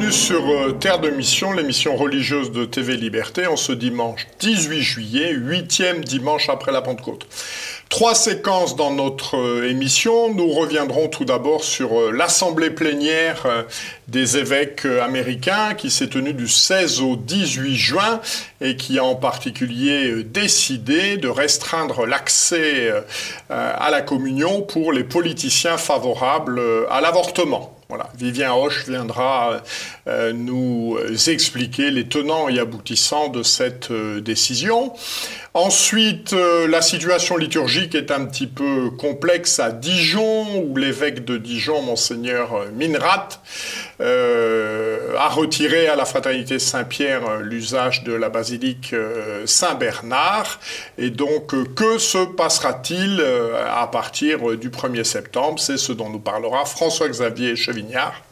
bienvenue sur Terre de Mission, l'émission religieuse de TV Liberté, en ce dimanche 18 juillet, 8e dimanche après la Pentecôte. 3 séquences dans notre émission. Nous reviendrons tout d'abord sur l'assemblée plénière des évêques américains qui s'est tenue du 16 au 18 juin et qui a en particulier décidé de restreindre l'accès à la communion pour les politiciens favorables à l'avortement. Voilà, Vivien Hoche viendra nous expliquer les tenants et aboutissants de cette décision. Ensuite, la situation liturgique est un petit peu complexe à Dijon, où l'évêque de Dijon, Monseigneur Minrat, a retiré à la fraternité Saint-Pierre l'usage de la basilique Saint-Bernard. Et donc, que se passera-t-il à partir du 1er septembre? C'est ce dont nous parlera François-Xavier Chevignard.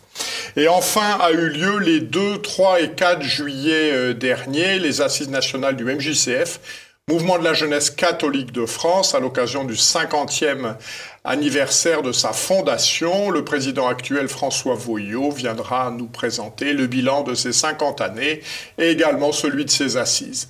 Et enfin, a eu lieu les 2, 3 et 4 juillet dernier, les assises nationales du MJCF, Mouvement de la jeunesse catholique de France, à l'occasion du 50e anniversaire de sa fondation. Le président actuel, François Voyot, viendra nous présenter le bilan de ces 50 années et également celui de ses assises.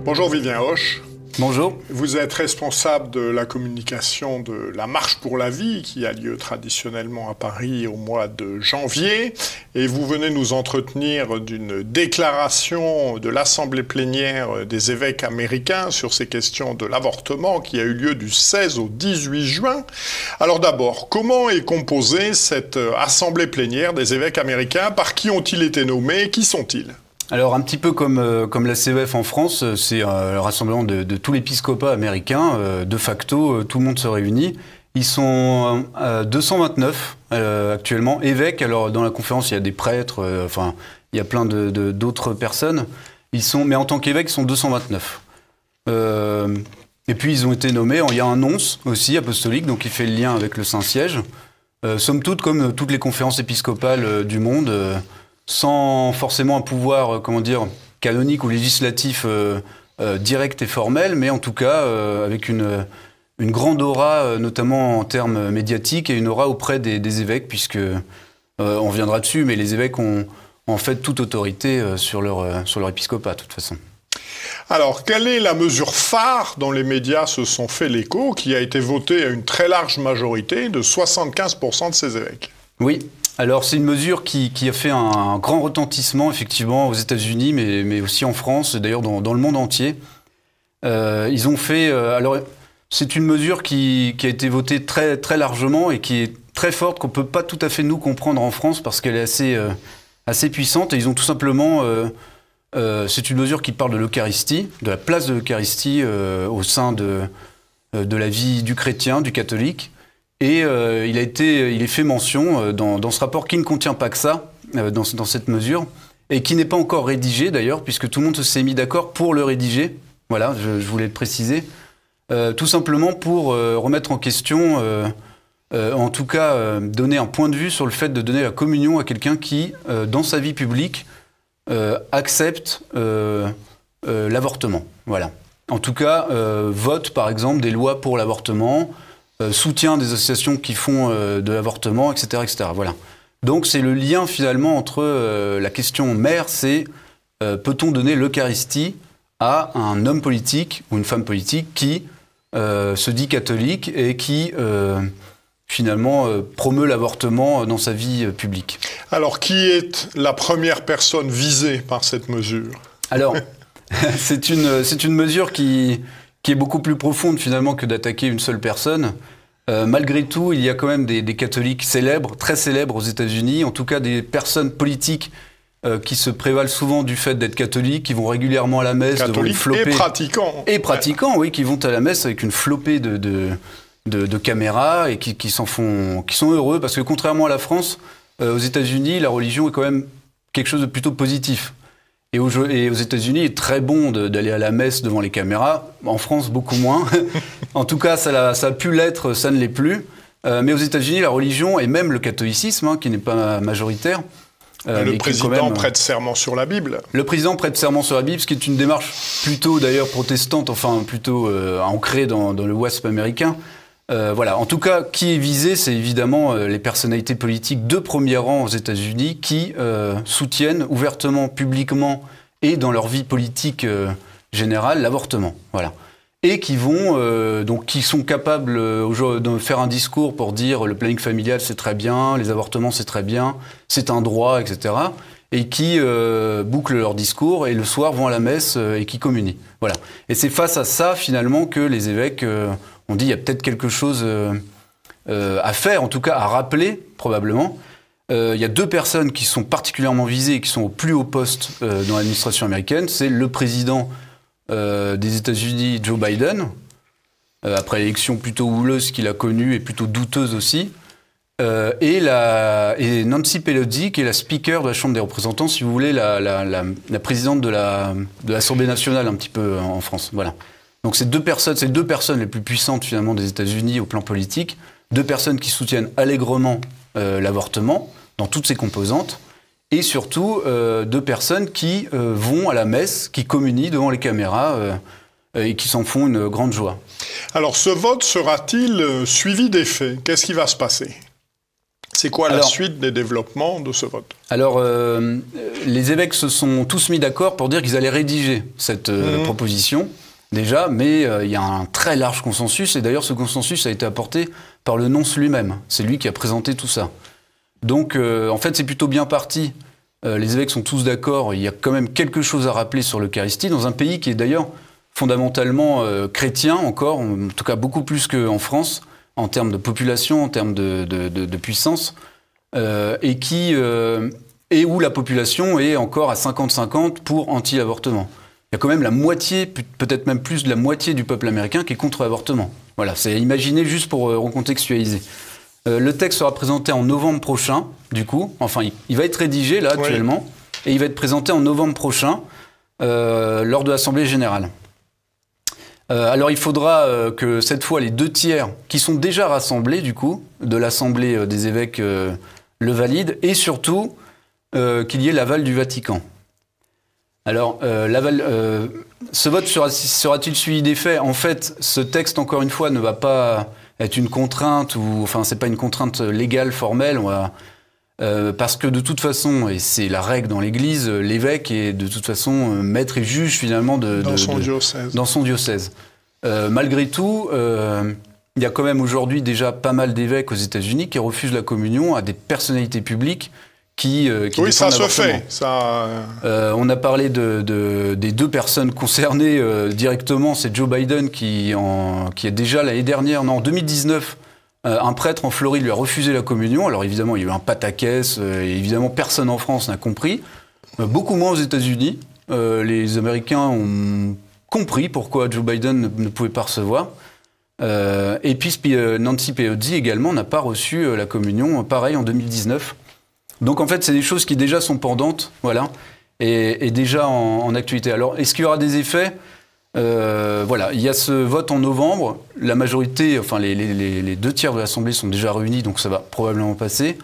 Bonjour Vivien Hoche. Bonjour. Vous êtes responsable de la communication de la Marche pour la vie qui a lieu traditionnellement à Paris au mois de janvier et vous venez nous entretenir d'une déclaration de l'Assemblée plénière des évêques américains sur ces questions de l'avortement qui a eu lieu du 16 au 18 juin. Alors d'abord, comment est composée cette Assemblée plénière des évêques américains? Par qui ont-ils été nommés? Qui sont-ils? Alors un petit peu comme la CEF en France, c'est le rassemblement de tout l'épiscopat américain. De facto, tout le monde se réunit. Ils sont 229 actuellement, évêques. Alors dans la conférence, il y a des prêtres, enfin il y a plein d'autres personnes. Mais en tant qu'évêques, ils sont 229. Et puis ils ont été nommés, il y a un nonce aussi apostolique, donc il fait le lien avec le Saint-Siège. Somme toute, comme toutes les conférences épiscopales du monde, sans forcément un pouvoir, canonique ou législatif direct et formel, mais en tout cas avec une grande aura, notamment en termes médiatiques, et une aura auprès des évêques, puisque, on reviendra dessus, mais les évêques ont en fait toute autorité sur leur épiscopat, de toute façon. Alors, quelle est la mesure phare dont les médias se sont fait l'écho, qui a été votée à une très large majorité de 75% de ces évêques? Oui. Alors, c'est une mesure qui a fait un grand retentissement, effectivement, aux États-Unis, mais aussi en France, d'ailleurs dans le monde entier. Ils ont fait... alors, c'est une mesure qui a été votée très, très largement et qui est très forte, qu'on ne peut pas tout à fait nous comprendre en France, parce qu'elle est assez puissante. Et ils ont tout simplement... c'est une mesure qui parle de l'Eucharistie, de la place de l'Eucharistie au sein de la vie du chrétien, du catholique. Et il est fait mention dans ce rapport qui ne contient pas que ça, dans cette mesure, et qui n'est pas encore rédigé d'ailleurs, puisque tout le monde s'est mis d'accord pour le rédiger. Voilà, je voulais le préciser. Tout simplement pour remettre en question, en tout cas donner un point de vue sur le fait de donner la communion à quelqu'un qui, dans sa vie publique, accepte l'avortement. Voilà. En tout cas, vote par exemple des lois pour l'avortement, soutien des associations qui font de l'avortement, etc., etc. Voilà. Donc c'est le lien finalement entre la question mère, c'est peut-on donner l'Eucharistie à un homme politique ou une femme politique qui se dit catholique et qui finalement promeut l'avortement dans sa vie publique. Alors qui est la première personne visée par cette mesure? Alors c'est une mesure qui est beaucoup plus profonde finalement que d'attaquer une seule personne. Malgré tout, il y a quand même des catholiques célèbres, très célèbres aux États-Unis, en tout cas des personnes politiques qui se prévalent souvent du fait d'être catholiques, qui vont régulièrement à la messe devant une flopée... Et pratiquants. Et pratiquants, oui, qui vont à la messe avec une flopée de caméras et qui sont heureux, parce que contrairement à la France, aux États-Unis, la religion est quand même quelque chose de plutôt positif. Et aux États-Unis, il est très bon d'aller à la messe devant les caméras. En France, beaucoup moins. En tout cas, ça a pu l'être, ça ne l'est plus. Mais aux États-Unis, la religion, et même le catholicisme, qui n'est pas majoritaire, Le président prête serment sur la Bible. Le président prête serment sur la Bible, ce qui est une démarche plutôt d'ailleurs protestante, enfin plutôt ancrée dans le WASP américain. Voilà. En tout cas, qui est visé, c'est évidemment les personnalités politiques de premier rang aux États-Unis qui soutiennent ouvertement, publiquement et dans leur vie politique générale l'avortement. Voilà. Et qui vont donc qui sont capables de faire un discours pour dire le planning familial c'est très bien, les avortements c'est très bien, c'est un droit, etc. Et qui bouclent leur discours et le soir vont à la messe et qui communient. Voilà. Et c'est face à ça finalement que les évêques ont dit il y a peut-être quelque chose à faire, en tout cas à rappeler probablement. Il y a deux personnes qui sont particulièrement visées et qui sont au plus haut poste dans l'administration américaine. C'est le président des États-Unis, Joe Biden, après l'élection plutôt houleuse qu'il a connue et plutôt douteuse aussi, et Nancy Pelosi, qui est la speaker de la Chambre des représentants, si vous voulez, la présidente de l'Assemblée nationale un petit peu en France. Voilà. Donc c'est deux personnes les plus puissantes finalement des États-Unis au plan politique, deux personnes qui soutiennent allègrement l'avortement dans toutes ses composantes. Et surtout, deux personnes qui vont à la messe, qui communient devant les caméras et qui s'en font une grande joie. Alors, ce vote sera-t-il suivi des faits? Qu'est-ce qui va se passer? C'est quoi la suite des développements de ce vote? Alors, les évêques se sont tous mis d'accord pour dire qu'ils allaient rédiger cette proposition, déjà, mais il y a un très large consensus, et d'ailleurs, ce consensus a été apporté par le nonce lui-même. C'est lui qui a présenté tout ça. Donc, en fait, c'est plutôt bien parti. Les évêques sont tous d'accord. Il y a quand même quelque chose à rappeler sur l'Eucharistie, dans un pays qui est d'ailleurs fondamentalement chrétien encore, en tout cas beaucoup plus qu'en France, en termes de population, en termes de puissance, et où la population est encore à 50-50 pour anti-avortement. Il y a quand même la moitié, peut-être même plus de la moitié du peuple américain qui est contre l'avortement. Voilà, c'est à imaginer juste pour recontextualiser. Le texte sera présenté en novembre prochain, du coup. Enfin, il va être rédigé, là, actuellement. Et il va être présenté en novembre prochain, lors de l'Assemblée générale. Alors, il faudra que, cette fois, les 2/3 qui sont déjà rassemblés, du coup, de l'Assemblée des évêques le valident. Et surtout, qu'il y ait l'aval du Vatican. Alors, ce vote sera-t-il suivi des faits? En fait, ce texte, encore une fois, ne va pas être une contrainte, enfin, c'est pas une contrainte légale, formelle, parce que de toute façon, et c'est la règle dans l'Église, l'évêque est de toute façon maître et juge finalement dans son diocèse. Malgré tout, il y a quand même aujourd'hui déjà pas mal d'évêques aux États-Unis qui refusent la communion à des personnalités publiques qui oui, ça se fait. On a parlé des deux personnes concernées directement. C'est Joe Biden qui a déjà l'année dernière, en 2019, un prêtre en Floride lui a refusé la communion. Alors évidemment, il y a eu un pataquès. Et évidemment, personne en France n'a compris. Beaucoup moins aux États-Unis. Les Américains ont compris pourquoi Joe Biden ne pouvait pas recevoir. Et puis Nancy Pelosi également n'a pas reçu la communion, pareil en 2019. Donc en fait, c'est des choses qui déjà sont pendantes, voilà, et déjà en actualité. Alors, est-ce qu'il y aura des effets? Voilà, il y a ce vote en novembre. La majorité, enfin les 2/3 de l'Assemblée sont déjà réunis, donc ça va probablement passer.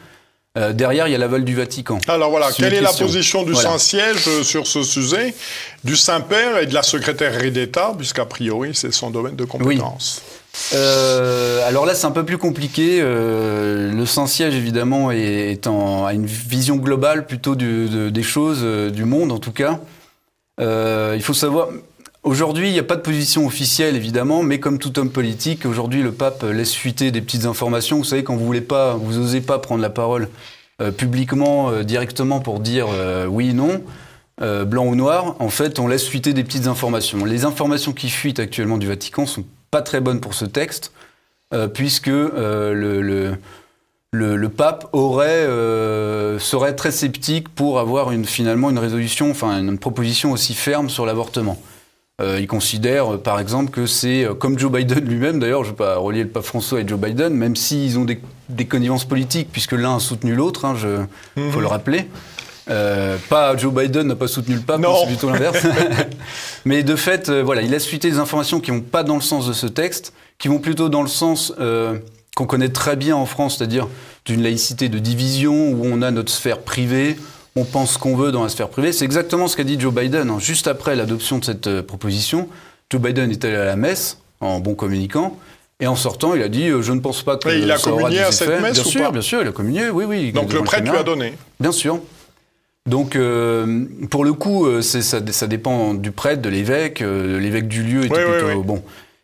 Derrière, il y a l'aval du Vatican. Alors voilà, quelle est la position du Saint-Siège sur ce sujet, du Saint-Père et de la secrétaire d'État, puisqu'a priori, c'est son domaine de compétence? Alors là, c'est un peu plus compliqué. Le Saint-Siège, évidemment, a une vision globale plutôt des choses, du monde en tout cas. Il faut savoir, aujourd'hui, il n'y a pas de position officielle, évidemment, mais comme tout homme politique, aujourd'hui, le pape laisse fuiter des petites informations. Vous savez, quand vous n'osez pas prendre la parole publiquement, directement pour dire oui, non, blanc ou noir, en fait, on laisse fuiter des petites informations. Les informations qui fuitent actuellement du Vatican sont pas très bonne pour ce texte, puisque le pape serait très sceptique pour avoir finalement une résolution, enfin une proposition aussi ferme sur l'avortement. Il considère, par exemple, que c'est, comme Joe Biden lui-même, d'ailleurs, je ne vais pas relier le pape François et Joe Biden, même s'ils ont des connivences politiques, puisque l'un a soutenu l'autre, hein, faut le rappeler. Pas Joe Biden n'a pas soutenu le pape, c'est plutôt l'inverse. Mais de fait, voilà, il laisse fuiter des informations qui vont pas dans le sens de ce texte, qui vont plutôt dans le sens qu'on connaît très bien en France, c'est-à-dire d'une laïcité de division, où on a notre sphère privée, on pense ce qu'on veut dans la sphère privée. C'est exactement ce qu'a dit Joe Biden. Juste après l'adoption de cette proposition, Joe Biden est allé à la messe, en bon communicant, et en sortant, il a dit « Je ne pense pas que il a ça aura des communié à cette effets. » messe ou pas ? Bien sûr, il a communié, oui. Donc le prêtre lui a donné ? Bien sûr. Donc, pour le coup, ça dépend du prêtre, de l'évêque. L'évêque du lieu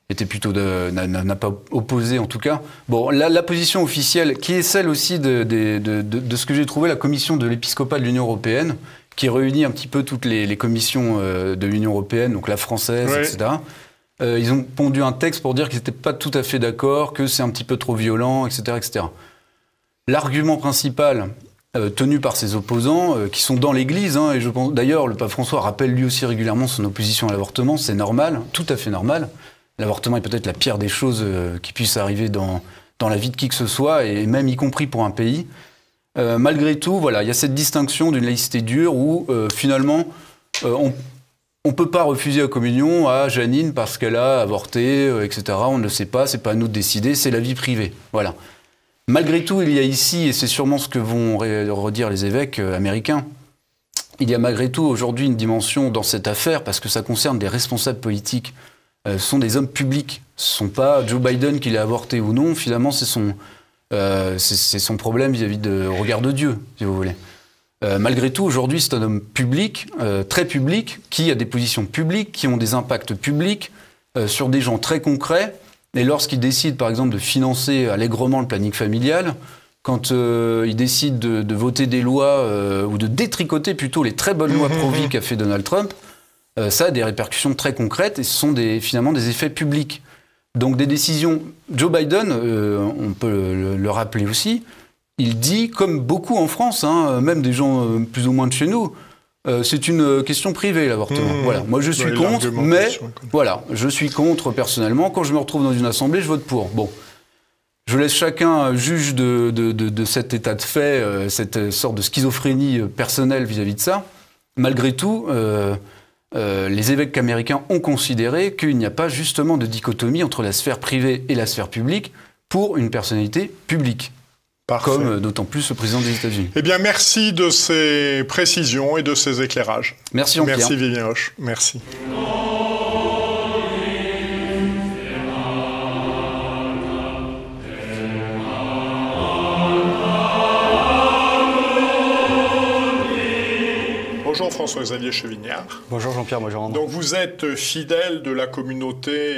était plutôt n'a pas opposé en tout cas. Bon, la position officielle, qui est celle aussi de ce que j'ai trouvé, la commission de l'épiscopat de l'Union européenne, qui réunit un petit peu toutes les commissions de l'Union européenne, donc la française, etc. Ils ont pondu un texte pour dire qu'ils n'étaient pas tout à fait d'accord, que c'est un petit peu trop violent, etc., etc. L'argument principal tenu par ses opposants, qui sont dans l'Église, et je pense d'ailleurs le pape François rappelle lui aussi régulièrement son opposition à l'avortement, c'est normal, tout à fait normal. L'avortement est peut-être la pire des choses qui puissent arriver dans la vie de qui que ce soit, et même y compris pour un pays. Malgré tout, voilà, il y a cette distinction d'une laïcité dure où finalement on ne peut pas refuser la communion à Janine parce qu'elle a avorté, etc. On ne le sait pas, c'est pas à nous de décider, c'est la vie privée. Voilà. Malgré tout, il y a ici, et c'est sûrement ce que vont redire les évêques américains, il y a malgré tout aujourd'hui une dimension dans cette affaire, parce que ça concerne des responsables politiques, ce sont des hommes publics. Ce ne sont pas Joe Biden qui l'a avorté ou non, finalement c'est son problème vis-à-vis de regard de Dieu, si vous voulez. Malgré tout, aujourd'hui, c'est un homme public, très public, qui a des positions publiques, qui ont des impacts publics sur des gens très concrets. Et lorsqu'il décide, par exemple, de financer allègrement le planning familial, quand il décide de voter des lois, ou de détricoter plutôt les très bonnes lois pro-vie qu'a fait Donald Trump, ça a des répercussions très concrètes et ce sont finalement des effets publics. Donc des décisions... Joe Biden, on peut le rappeler aussi, il dit, comme beaucoup en France, même des gens plus ou moins de chez nous, c'est une question privée, l'avortement. Voilà. Moi, je suis contre, mais voilà, je suis contre personnellement. Quand je me retrouve dans une assemblée, je vote pour. Bon, je laisse chacun juge de cet état de fait, cette sorte de schizophrénie personnelle vis-à-vis de ça. Malgré tout, les évêques américains ont considéré qu'il n'y a pas justement de dichotomie entre la sphère privée et la sphère publique pour une personnalité publique. Parfait. Comme d'autant plus le président des États-Unis. Eh bien, merci de ces précisions et de ces éclairages. Merci Jean-Pierre. Merci Vivien Hoche. Merci. Bonjour François-Xavier Chevignard. Bonjour Jean-Pierre, bonjour André. Donc vous êtes fidèle de la communauté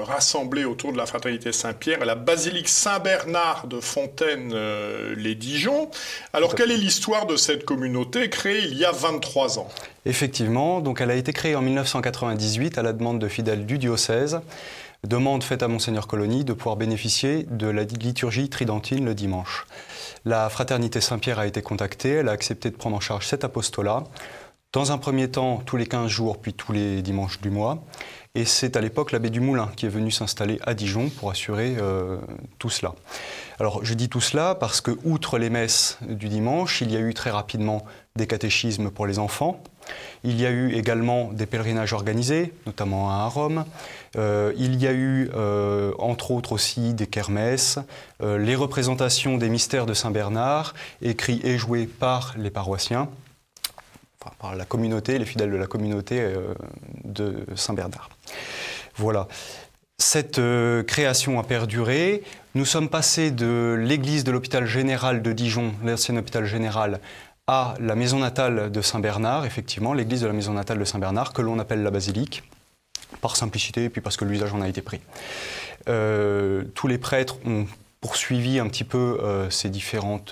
rassemblée autour de la fraternité Saint-Pierre à la basilique Saint-Bernard de Fontaine-les-Dijon. Alors quelle est l'histoire de cette communauté créée il y a 23 ans ? Effectivement, donc elle a été créée en 1998 à la demande de fidèles du diocèse. Demande faite à Monseigneur Colony de pouvoir bénéficier de la liturgie tridentine le dimanche. La fraternité Saint-Pierre a été contactée, elle a accepté de prendre en charge cet apostolat. Dans un premier temps, tous les 15 jours, puis tous les dimanches du mois. Et c'est à l'époque l'abbé du Moulin qui est venu s'installer à Dijon pour assurer tout cela. Alors je dis tout cela parce que, outre les messes du dimanche, il y a eu très rapidement des catéchismes pour les enfants. Il y a eu également des pèlerinages organisés, notamment à Rome. Il y a eu, entre autres aussi, des kermesses, les représentations des mystères de Saint-Bernard, écrits et joués par les paroissiens, enfin, par la communauté, les fidèles de la communauté de Saint-Bernard. Voilà. Cette création a perduré. Nous sommes passés de l'église de l'hôpital général de Dijon, l'ancien hôpital général, à la maison natale de Saint-Bernard, effectivement, l'église de la maison natale de Saint-Bernard, que l'on appelle la basilique, par simplicité et puis parce que l'usage en a été pris. Tous les prêtres ont poursuivi un petit peu ces différentes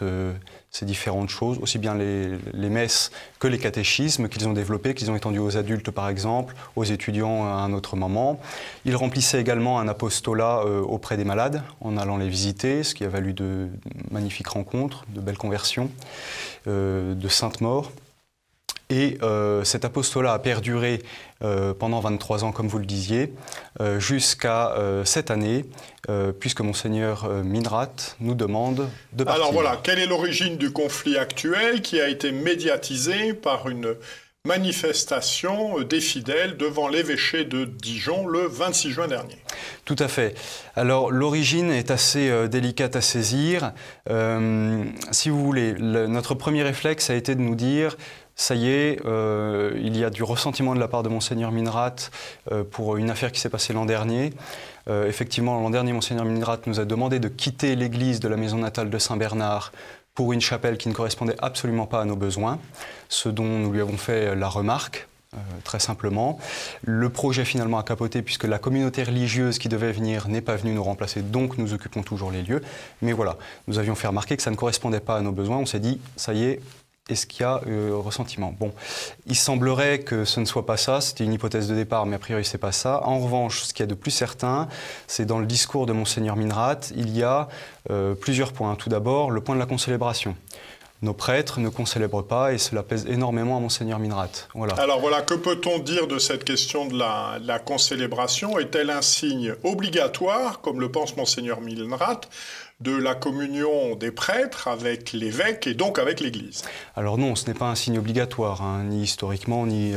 choses, aussi bien les messes que les catéchismes qu'ils ont développés, qu'ils ont étendus aux adultes par exemple, aux étudiants à un autre moment. Ils remplissaient également un apostolat auprès des malades en allant les visiter, ce qui a valu de magnifiques rencontres, de belles conversions, de saintes morts. Et cet apostolat a perduré pendant 23 ans, comme vous le disiez, jusqu'à cette année, puisque Monseigneur Minrat nous demande de partir. Alors voilà, quelle est l'origine du conflit actuel qui a été médiatisé par une manifestation des fidèles devant l'évêché de Dijon le 26 juin dernier? Tout Tout à fait. Alors l'origine est assez délicate à saisir. Si vous voulez, notre premier réflexe a été de nous dire ça y est, il y a du ressentiment de la part de Monseigneur Minrat pour une affaire qui s'est passée l'an dernier. Effectivement, l'an dernier, Monseigneur Minrat nous a demandé de quitter l'église de la maison natale de Saint-Bernard pour une chapelle qui ne correspondait absolument pas à nos besoins, ce dont nous lui avons fait la remarque. Très simplement. Le projet finalement a capoté puisque la communauté religieuse qui devait venir n'est pas venue nous remplacer, donc nous occupons toujours les lieux. Mais voilà, nous avions fait remarquer que ça ne correspondait pas à nos besoins. On s'est dit, ça y est, est-ce qu'il y a ressentiment? Bon, il semblerait que ce ne soit pas ça, c'était une hypothèse de départ, mais a priori c'est pas ça. En revanche, ce qu'il y a de plus certain, c'est dans le discours de Monseigneur Minrat, il y a plusieurs points. Tout d'abord, le point de la concélébration. Nos prêtres ne concélèbrent pas et cela pèse énormément à Monseigneur Minrat. Voilà. Alors voilà, que peut-on dire de cette question de la concélébration? Est-elle un signe obligatoire, comme le pense Monseigneur Minrat, de la communion des prêtres avec l'évêque et donc avec l'Église? Alors non, ce n'est pas un signe obligatoire, hein, ni historiquement, ni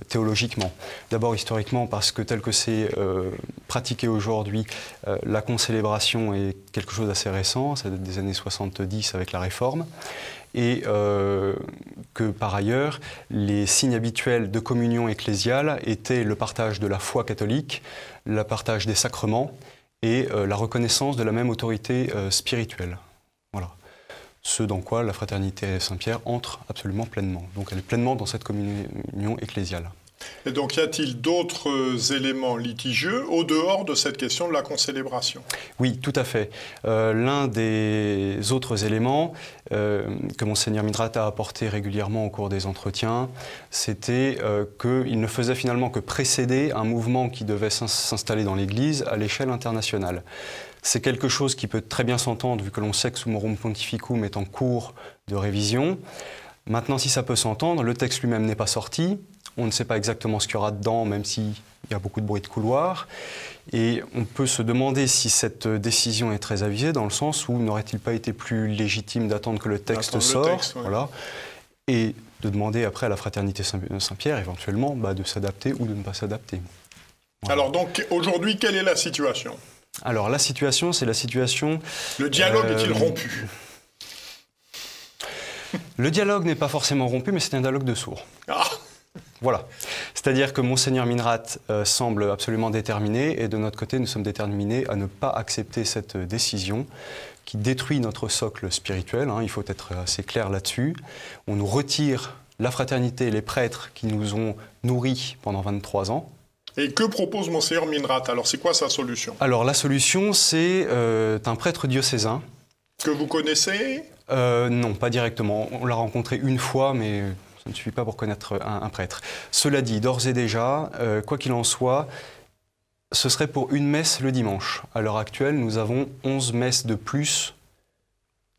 théologiquement. D'abord historiquement parce que tel que c'est pratiqué aujourd'hui, la concélébration est quelque chose d'assez récent, ça date des années 70 avec la Réforme, et que par ailleurs, les signes habituels de communion ecclésiale étaient le partage de la foi catholique, le partage des sacrements, et la reconnaissance de la même autorité spirituelle. Voilà. Ce dans quoi la fraternité Saint-Pierre entre absolument pleinement. Donc elle est pleinement dans cette communion ecclésiale. Et donc y a-t-il d'autres éléments litigieux au dehors de cette question de la concélébration? Oui, tout à fait. L'un des autres éléments que Monseigneur Minrat a apporté régulièrement au cours des entretiens, c'était qu'il ne faisait finalement que précéder un mouvement qui devait s'installer dans l'Église à l'échelle internationale. C'est quelque chose qui peut très bien s'entendre vu que l'on sait que Summorum Pontificum est en cours de révision. Maintenant, si ça peut s'entendre, le texte lui-même n'est pas sorti. On ne sait pas exactement ce qu'il y aura dedans, même s'il y a beaucoup de bruit de couloir. Et on peut se demander si cette décision est très avisée, dans le sens où n'aurait-il pas été plus légitime d'attendre que le texte sorte, ouais. Voilà, et de demander après à la fraternité Saint-Pierre, éventuellement, de s'adapter ou de ne pas s'adapter. Voilà. Alors donc, aujourd'hui, quelle est la situation? Alors la situation, c'est la situation... Le dialogue est-il rompu? Le dialogue n'est pas forcément rompu, mais c'est un dialogue de sourds. Ah. Voilà. C'est-à-dire que Monseigneur Minrat semble absolument déterminé, et de notre côté, nous sommes déterminés à ne pas accepter cette décision qui détruit notre socle spirituel, hein, il faut être assez clair là-dessus. On nous retire la fraternité et les prêtres qui nous ont nourris pendant 23 ans. Et que propose Monseigneur Minrat? Alors, c'est quoi sa solution? Alors, la solution, c'est un prêtre diocésain. Que vous connaissez? Non, pas directement. On l'a rencontré une fois, mais ça ne suffit pas pour connaître un prêtre. Cela dit, d'ores et déjà, quoi qu'il en soit, ce serait pour une messe le dimanche. À l'heure actuelle, nous avons 11 messes de plus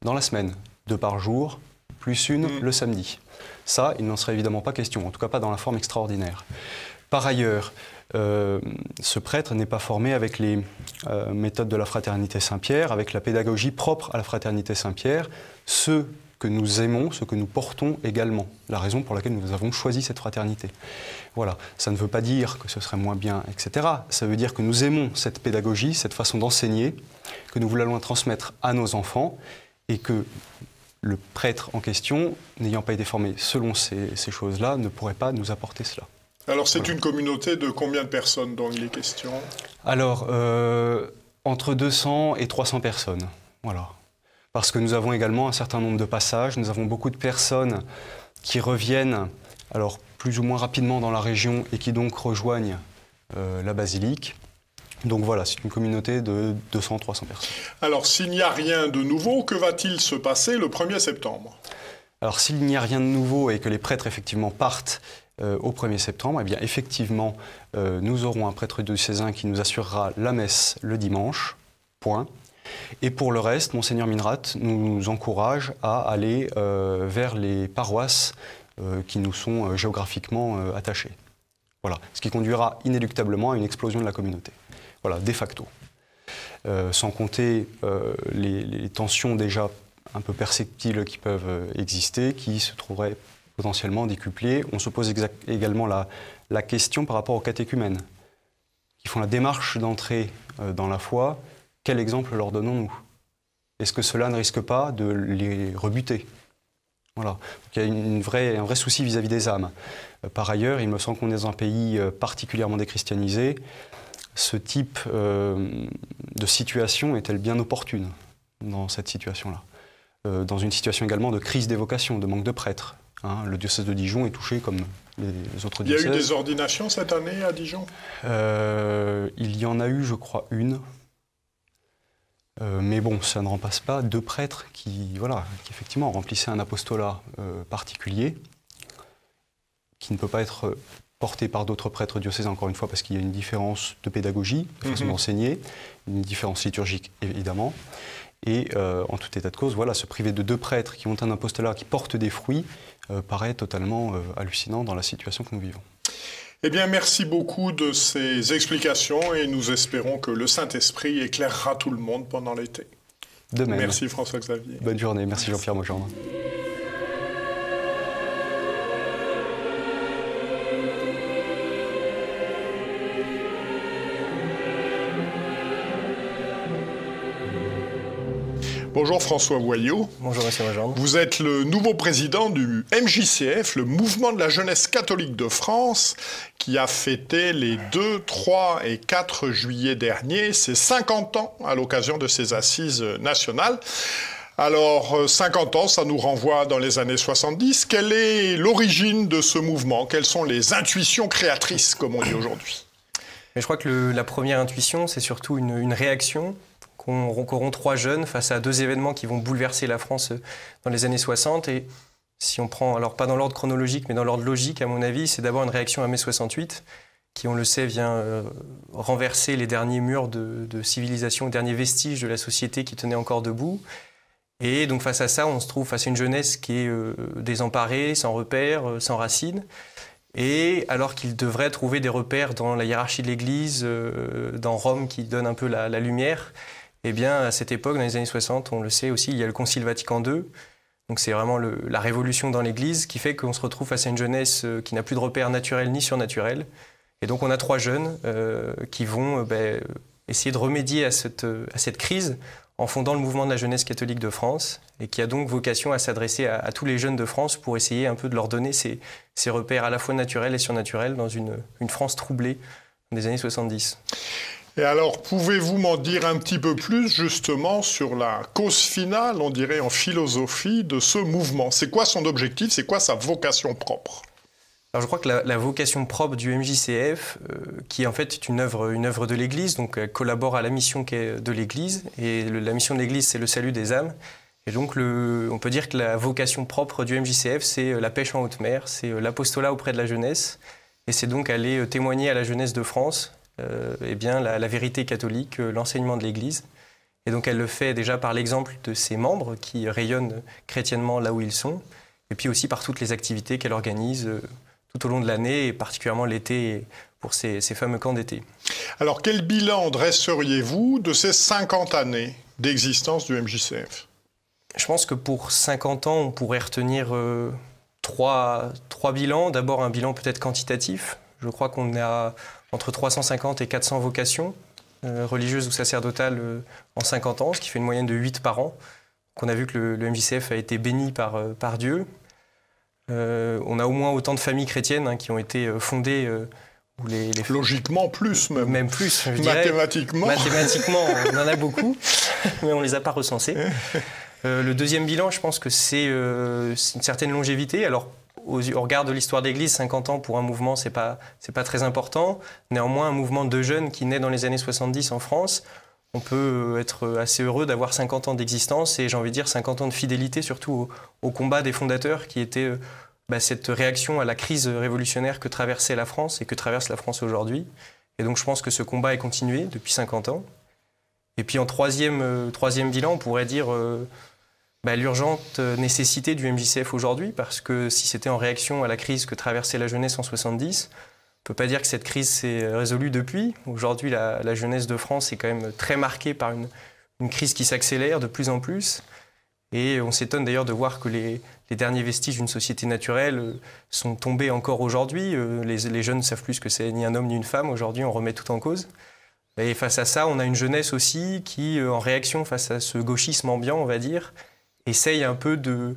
dans la semaine, 2 par jour, plus une le samedi. Ça, il n'en serait évidemment pas question, en tout cas pas dans la forme extraordinaire. Par ailleurs, ce prêtre n'est pas formé avec les méthodes de la Fraternité Saint-Pierre, avec la pédagogie propre à la Fraternité Saint-Pierre, ce que nous aimons, ce que nous portons également, la raison pour laquelle nous avons choisi cette fraternité. Voilà, ça ne veut pas dire que ce serait moins bien, etc. Ça veut dire que nous aimons cette pédagogie, cette façon d'enseigner, que nous voulons la transmettre à nos enfants, et que le prêtre en question, n'ayant pas été formé selon ces choses-là, ne pourrait pas nous apporter cela. Alors, c'est une communauté de combien de personnes dont il est question? Alors, entre 200 et 300 personnes, voilà. Parce que nous avons également un certain nombre de passages, nous avons beaucoup de personnes qui reviennent, alors plus ou moins rapidement dans la région, et qui donc rejoignent la basilique. Donc voilà, c'est une communauté de 200-300 personnes. Alors, s'il n'y a rien de nouveau, que va-t-il se passer le 1er septembre? Alors, s'il n'y a rien de nouveau et que les prêtres, effectivement, partent au 1er septembre, eh bien, effectivement, nous aurons un prêtre diocésain qui nous assurera la messe le dimanche, point. Et pour le reste, Monseigneur Minrat nous encourage à aller vers les paroisses qui nous sont géographiquement attachées. Voilà, ce qui conduira inéluctablement à une explosion de la communauté. Voilà, de facto. Sans compter les tensions déjà un peu perceptibles qui peuvent exister, qui se trouveraient potentiellement décuplées. On se pose également la question par rapport aux catéchumènes. qui font la démarche d'entrer dans la foi, quel exemple leur donnons-nous? Est-ce que cela ne risque pas de les rebuter? Voilà. Donc, il y a un vrai souci vis-à-vis des âmes. Par ailleurs, il me semble qu'on est dans un pays particulièrement déchristianisé. Ce type de situation est-elle bien opportune dans cette situation-là? Dans une situation également de crise des vocations, de manque de prêtres. Hein, le diocèse de Dijon est touché comme les autres diocèses. Il y a eu des ordinations cette année à Dijon? Il y en a eu, je crois, une. Mais bon, ça ne remplace pas deux prêtres qui effectivement remplissaient un apostolat particulier, qui ne peut pas être porté par d'autres prêtres diocésains, encore une fois, parce qu'il y a une différence de pédagogie, de façon d'enseigner, une différence liturgique, évidemment. Et en tout état de cause, voilà, se priver de deux prêtres qui ont un apostolat qui porte des fruits paraît totalement hallucinant dans la situation que nous vivons. Eh bien, merci beaucoup de ces explications et nous espérons que le Saint-Esprit éclairera tout le monde pendant l'été. De même. Merci François-Xavier. Bonne journée. Merci Jean-Pierre Maugendre. Bonjour François Voyot. Bonjour Monsieur Maugendre. Vous êtes le nouveau président du MJCF, le Mouvement de la Jeunesse catholique de France, qui a fêté les 2, 3 et 4 juillet dernier ses 50 ans à l'occasion de ses assises nationales. Alors, 50 ans, ça nous renvoie dans les années 70. Quelle est l'origine de ce mouvement? Quelles sont les intuitions créatrices, comme on dit aujourd'hui? Je crois que la première intuition, c'est surtout une réaction qu'auront trois jeunes face à deux événements qui vont bouleverser la France dans les années 60. Et si on prend, alors pas dans l'ordre chronologique, mais dans l'ordre logique, à mon avis, c'est d'abord une réaction à mai 68, qui, on le sait, vient renverser les derniers murs de civilisation, les derniers vestiges de la société qui tenaient encore debout. Et donc face à ça, on se trouve face à une jeunesse qui est désemparée, sans repères, sans racines. Et alors qu'il devrait trouver des repères dans la hiérarchie de l'Église, dans Rome qui donne un peu la lumière, eh bien à cette époque, dans les années 60, on le sait aussi, il y a le Concile Vatican II. Donc c'est vraiment la révolution dans l'Église qui fait qu'on se retrouve face à une jeunesse qui n'a plus de repères naturels ni surnaturels. Et donc on a trois jeunes qui vont essayer de remédier à cette crise en fondant le mouvement de la jeunesse catholique de France, et qui a donc vocation à s'adresser à tous les jeunes de France pour essayer un peu de leur donner ces repères à la fois naturels et surnaturels dans une France troublée des années 70. Et alors, pouvez-vous m'en dire un petit peu plus justement sur la cause finale, on dirait en philosophie, de ce mouvement? C'est quoi son objectif? C'est quoi sa vocation propre? Alors je crois que la vocation propre du MJCF, qui en fait est une œuvre de l'Église, donc elle collabore à la mission de l'Église, et la mission de l'Église, c'est le salut des âmes. Et donc on peut dire que la vocation propre du MJCF, c'est la pêche en haute mer, c'est l'apostolat auprès de la jeunesse, et c'est donc aller témoigner à la jeunesse de France la vérité catholique, l'enseignement de l'Église. Et donc elle le fait déjà par l'exemple de ses membres qui rayonnent chrétiennement là où ils sont, et puis aussi par toutes les activités qu'elle organise tout au long de l'année, et particulièrement l'été, pour ces fameux camps d'été. Alors, quel bilan dresseriez-vous de ces 50 années d'existence du MJCF? Je pense que pour 50 ans, on pourrait retenir trois bilans. D'abord, un bilan peut-être quantitatif. Je crois qu'on a entre 350 et 400 vocations religieuses ou sacerdotales en 50 ans, ce qui fait une moyenne de 8 par an. On a vu que le MJCF a été béni par Dieu. On a au moins autant de familles chrétiennes qui ont été fondées. Logiquement, plus même. Même plus, je dirais. Mathématiquement. Mathématiquement, on en a beaucoup, mais on ne les a pas recensées. Le deuxième bilan, je pense que c'est une certaine longévité. Alors, au regard de l'histoire de l'Église, 50 ans pour un mouvement, c'est pas très important. Néanmoins, un mouvement de jeunes qui naît dans les années 70 en France, on peut être assez heureux d'avoir 50 ans d'existence et j'ai envie de dire 50 ans de fidélité, surtout au combat des fondateurs qui était cette réaction à la crise révolutionnaire que traversait la France et que traverse la France aujourd'hui. Et donc je pense que ce combat est continué depuis 50 ans. Et puis en troisième bilan, on pourrait dire l'urgente nécessité du MJCF aujourd'hui, parce que si c'était en réaction à la crise que traversait la jeunesse en 70, on ne peut pas dire que cette crise s'est résolue depuis. Aujourd'hui, la jeunesse de France est quand même très marquée par une crise qui s'accélère de plus en plus. Et on s'étonne d'ailleurs de voir que les derniers vestiges d'une société naturelle sont tombés encore aujourd'hui. Les jeunes ne savent plus ce que c'est ni un homme ni une femme. Aujourd'hui, on remet tout en cause. Et face à ça, on a une jeunesse aussi qui, en réaction face à ce gauchisme ambiant, on va dire, essaye un peu de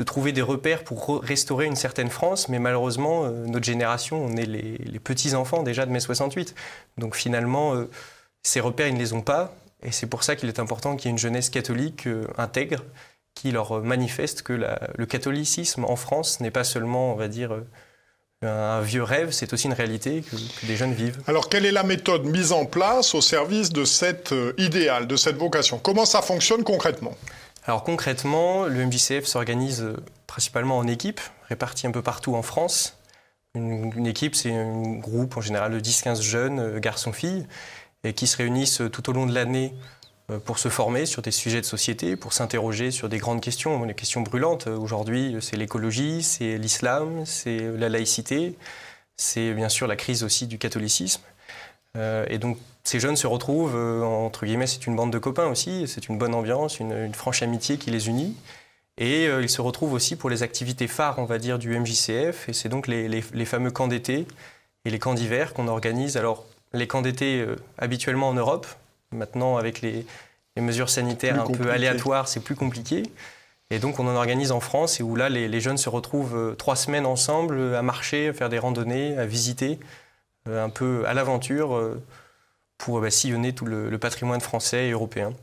trouver des repères pour restaurer une certaine France. Mais malheureusement, notre génération, on est les petits-enfants déjà de mai 68. Donc finalement, ces repères, ils ne les ont pas. Et c'est pour ça qu'il est important qu'il y ait une jeunesse catholique intègre qui leur manifeste que le catholicisme en France n'est pas seulement, on va dire, un vieux rêve, c'est aussi une réalité que des jeunes vivent. Alors, quelle est la méthode mise en place au service de cet idéal, de cette vocation? Comment ça fonctionne concrètement? Alors concrètement, le MJCF s'organise principalement en équipes, réparties un peu partout en France. Une équipe, c'est un groupe en général de 10-15 jeunes, garçons-filles, et qui se réunissent tout au long de l'année pour se former sur des sujets de société, pour s'interroger sur des grandes questions, les questions brûlantes. Aujourd'hui, c'est l'écologie, c'est l'islam, c'est la laïcité, c'est bien sûr la crise aussi du catholicisme. Et donc, ces jeunes se retrouvent, entre guillemets, c'est une bande de copains aussi, c'est une bonne ambiance, une franche amitié qui les unit. Et ils se retrouvent aussi pour les activités phares, on va dire, du MJCF. Et c'est donc les fameux camps d'été et les camps d'hiver qu'on organise. Alors, les camps d'été habituellement en Europe. Maintenant, avec les mesures sanitaires un peu aléatoires, c'est plus compliqué. Et donc, on en organise en France et où là, les jeunes se retrouvent 3 semaines ensemble à marcher, à faire des randonnées, à visiter, un peu à l'aventure pour sillonner tout le patrimoine français et européen.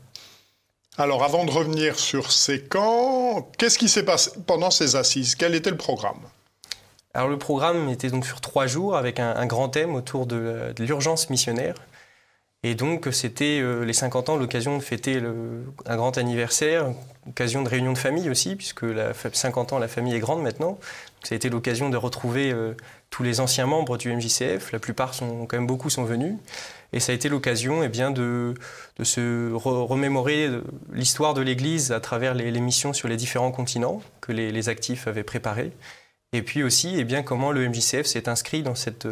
Alors, avant de revenir sur ces camps, qu'est-ce qui s'est passé pendant ces assises? Quel était le programme? Alors, le programme était donc sur 3 jours avec un grand thème autour de l'urgence missionnaire. Et donc, c'était les 50 ans, l'occasion de fêter un grand anniversaire, l'occasion de réunion de famille aussi, puisque 50 ans, la famille est grande maintenant. Donc, ça a été l'occasion de retrouver tous les anciens membres du MJCF. La plupart, quand même beaucoup, sont venus. Et ça a été l'occasion de se remémorer l'histoire de l'Église à travers les missions sur les différents continents que les actifs avaient préparées. Et puis aussi, comment le MJCF s'est inscrit dans cette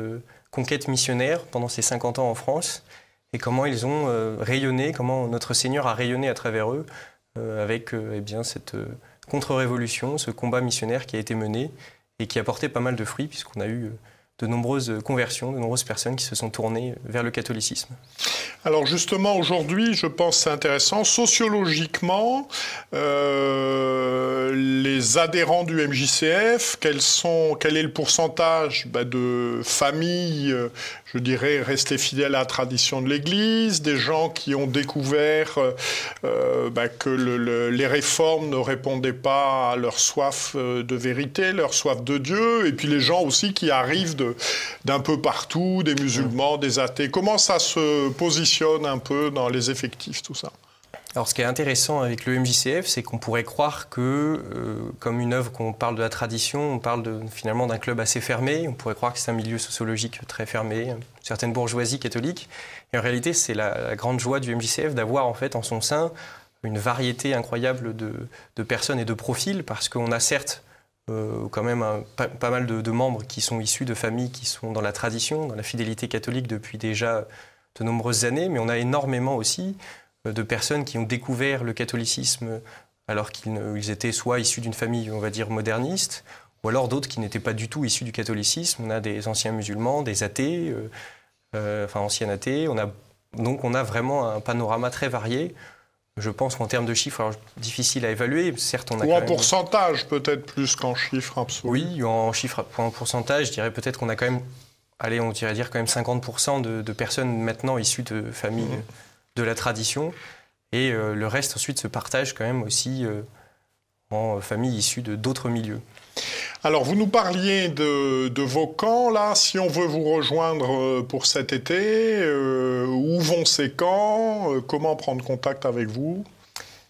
conquête missionnaire pendant ces 50 ans en France. Et comment ils ont rayonné, comment notre Seigneur a rayonné à travers eux avec cette contre-révolution, ce combat missionnaire qui a été mené et qui a porté pas mal de fruits puisqu'on a eu de nombreuses conversions, de nombreuses personnes qui se sont tournées vers le catholicisme. Alors justement, aujourd'hui, je pense que c'est intéressant. Sociologiquement, les adhérents du MJCF, quel est le pourcentage de familles, je dirais, restées fidèles à la tradition de l'Église, des gens qui ont découvert que les réformes ne répondaient pas à leur soif de vérité, leur soif de Dieu, et puis les gens aussi qui arrivent d'un peu partout, des musulmans, des athées. Comment ça se positionne un peu dans les effectifs, tout ça? Alors, ce qui est intéressant avec le MJCF, c'est qu'on pourrait croire que, comme une œuvre, qu'on parle de la tradition, on parle finalement d'un club assez fermé, on pourrait croire que c'est un milieu sociologique très fermé, une certaine bourgeoisie catholique. Et en réalité, c'est la grande joie du MJCF d'avoir en fait en son sein une variété incroyable de personnes et de profils, parce qu'on a certes quand même pas mal de membres qui sont issus de familles qui sont dans la tradition, dans la fidélité catholique depuis déjà de nombreuses années, mais on a énormément aussi de personnes qui ont découvert le catholicisme alors qu'ils étaient soit issus d'une famille, on va dire, moderniste, ou alors d'autres qui n'étaient pas du tout issus du catholicisme. On a des anciens musulmans, des athées, anciens athées. Donc on a vraiment un panorama très varié. Je pense qu'en termes de chiffres, alors, difficile à évaluer. Certes, on a ou en pourcentage, peut-être plus qu'en chiffres absolus. Oui, en pourcentage, je dirais peut-être qu'on a quand même, on dirait dire quand même 50% de personnes maintenant issues de familles de la tradition. Et le reste ensuite se partage quand même aussi en familles issues d'autres milieux. Alors, vous nous parliez de vos camps, là. Si on veut vous rejoindre pour cet été, où vont ces camps? Comment prendre contact avec vous?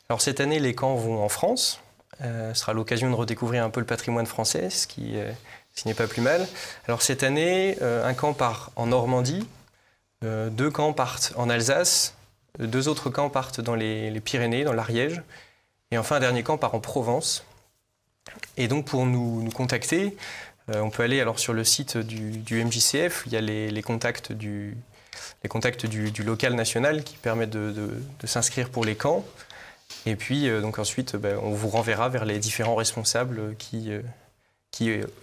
Alors, cette année, les camps vont en France. Ce sera l'occasion de redécouvrir un peu le patrimoine français, ce qui n'est pas plus mal. Alors, cette année, un camp part en Normandie, 2 camps partent en Alsace, 2 autres camps partent dans les Pyrénées, dans l'Ariège, et enfin, un dernier camp part en Provence. Et donc, pour nous contacter, on peut aller alors sur le site du MJCF. Il y a les contacts du local national qui permettent de s'inscrire pour les camps. Et puis, donc ensuite, on vous renverra vers les différents responsables qui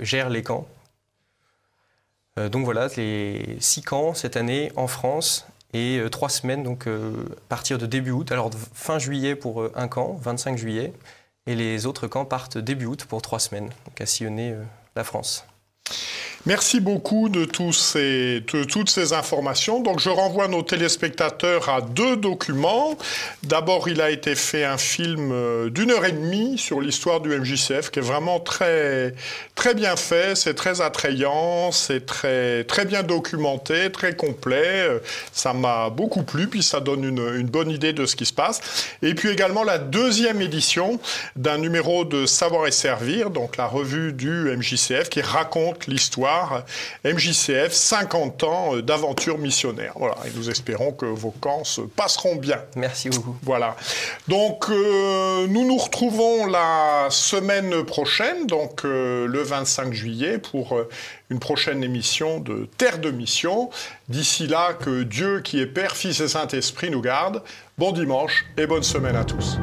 gèrent les camps. Donc voilà, les 6 camps cette année en France et 3 semaines, donc à partir de début août. Alors fin juillet pour un camp, 25 juillet, et les autres camps partent début août pour 3 semaines, donc à sillonner la France. Merci beaucoup de toutes ces informations. Donc, je renvoie nos téléspectateurs à 2 documents. D'abord, il a été fait un film d'1h30 sur l'histoire du MJCF qui est vraiment très, très bien fait. C'est très attrayant, c'est très, très bien documenté, très complet. Ça m'a beaucoup plu, puis ça donne une bonne idée de ce qui se passe. Et puis également la 2e édition d'un numéro de Savoir et Servir, donc la revue du MJCF qui raconte l'histoire MJCF, 50 ans d'aventure missionnaire. Voilà, et nous espérons que vos camps se passeront bien. Merci beaucoup. Voilà. Donc, nous nous retrouvons la semaine prochaine, donc le 25 juillet, pour une prochaine émission de Terre de Mission. D'ici là, que Dieu, qui est Père, Fils et Saint-Esprit, nous garde. Bon dimanche et bonne semaine à tous.